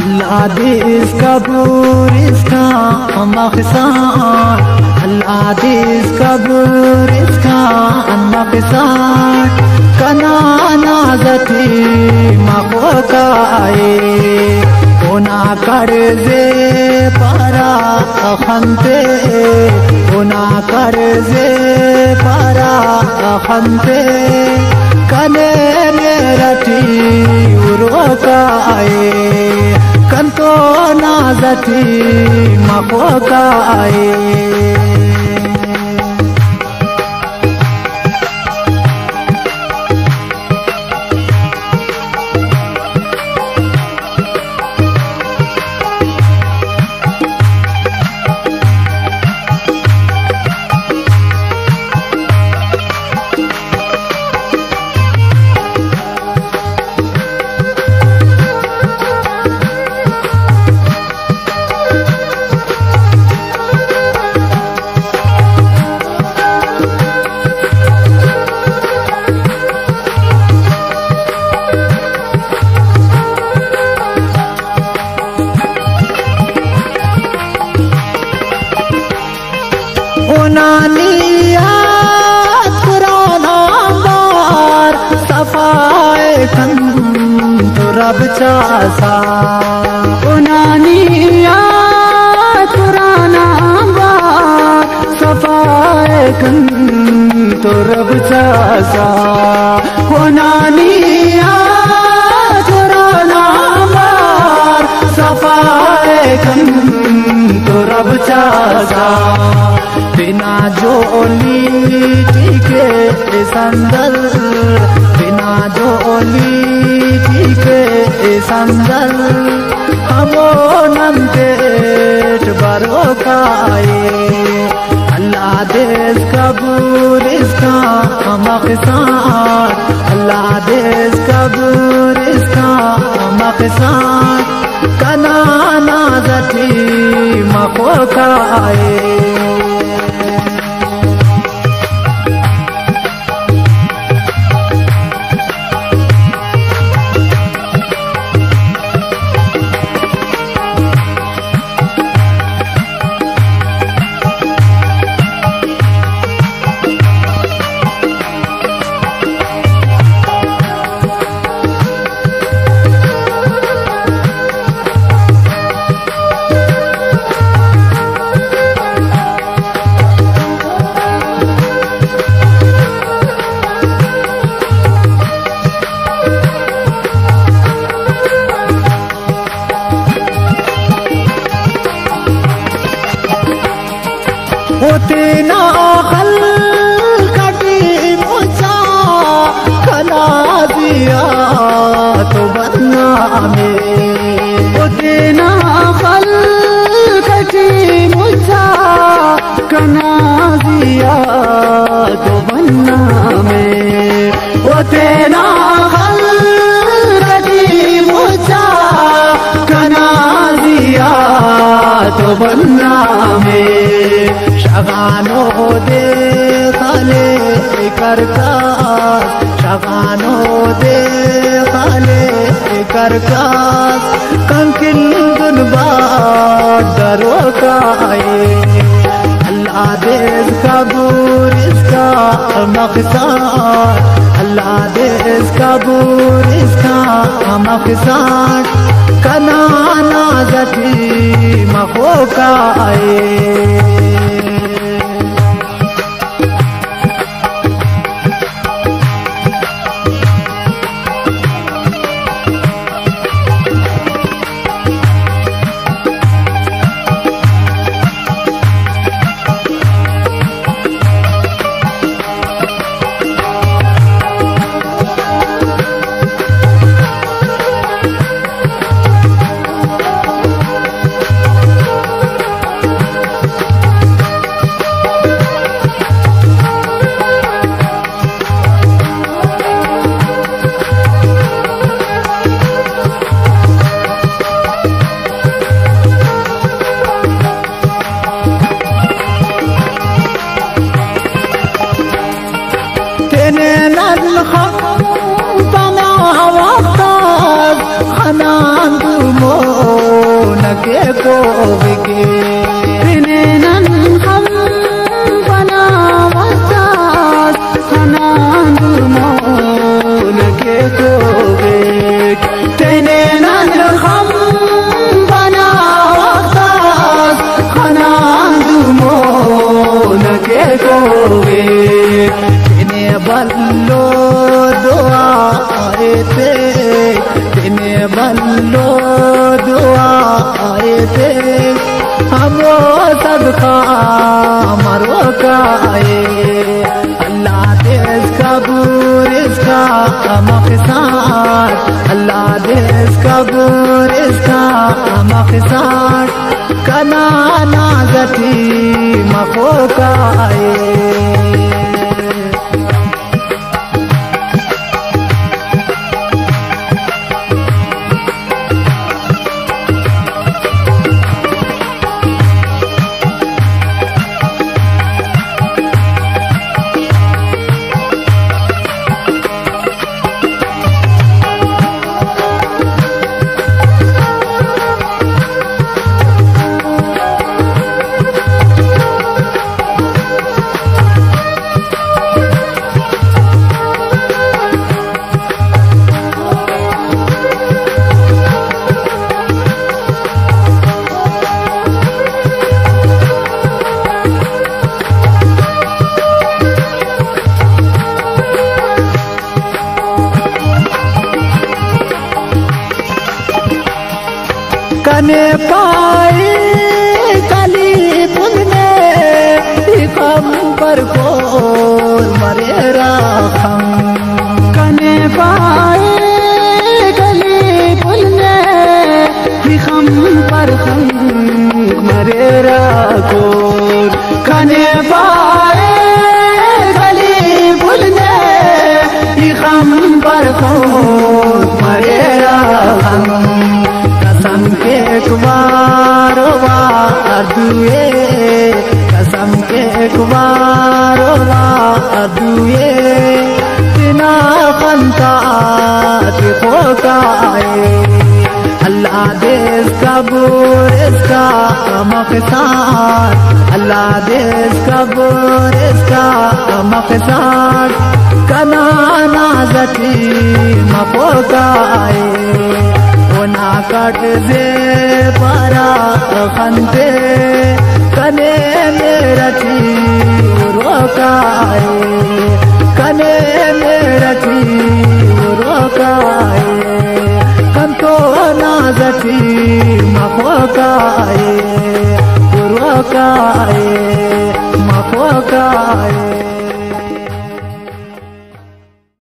अल्लाह दे इसका बूर इसका मकसाद, अल्लाह दे इसका बूर इसका मकसाद, कना नाजती मखोकाए ओना कर्जे पारा खंते, ओना कर्जे पारा खंते, कने मेरठी उरोकाए कंतो नाजती मखोकाए। रब चासा उनानिया पुराना बार सफाए कन तो रब चासा उनानिया पुराना बार सफाए कन तो रब चासा। बिना जोली टीके संदल, बिना जोली टीके संदल, हमो नंदेट बरोकाए अल्लाह देश कबूर इसका मकसाद, अल्लाह देश कबूर इसका मकसाद, कना नाजती मखोकाए। होते ना खल कटी मुझा खला दिया तो बदना में, होते ना खल कटी मुझा कना दिया तो बदना में, होते ना खल कटी मुझा कना दिया तो बदना में। शगानो दे खाले करकास, शगानो दे खाले करकास, कंकिल गुनबा दरोकाए अल्लाह देश कबूर इसका मकसाद, अल्लाह देश कबूर इसका मकसाद, कना नाजती मखोकाए। के को के तिने नन हम बना वसास खनांदु मोन के को तिने नन हम बना वसास खनांदु मोन के को तिने बल्लो दुआ आए थे तिने बल्लो दुआ आए थे हमरो सदका मरो काए अल्लाह दे कबूर इसका मकसाद अल्लाह दे कबूर इसका मकसाद कना नाजती मखो काए कने पाए कली पुलने कम पर को मरे राखम कने पाए कली पुलने कम पर मरे राखो कने पाए कली पुलने कम पर मरे राखम कसम के कुमारो दुए कसम के कुमारो दुए बिना खंता को काए अल्लाह दे कबूर इसका मकसाद अल्लाह दे कबूर इसका मकसाद कना नाजती मको काए ना कट दे पारा खंते कने मेरठी रोकाए कने मेरठी रोकाए कंतो नाजती मखोकाए रोकाए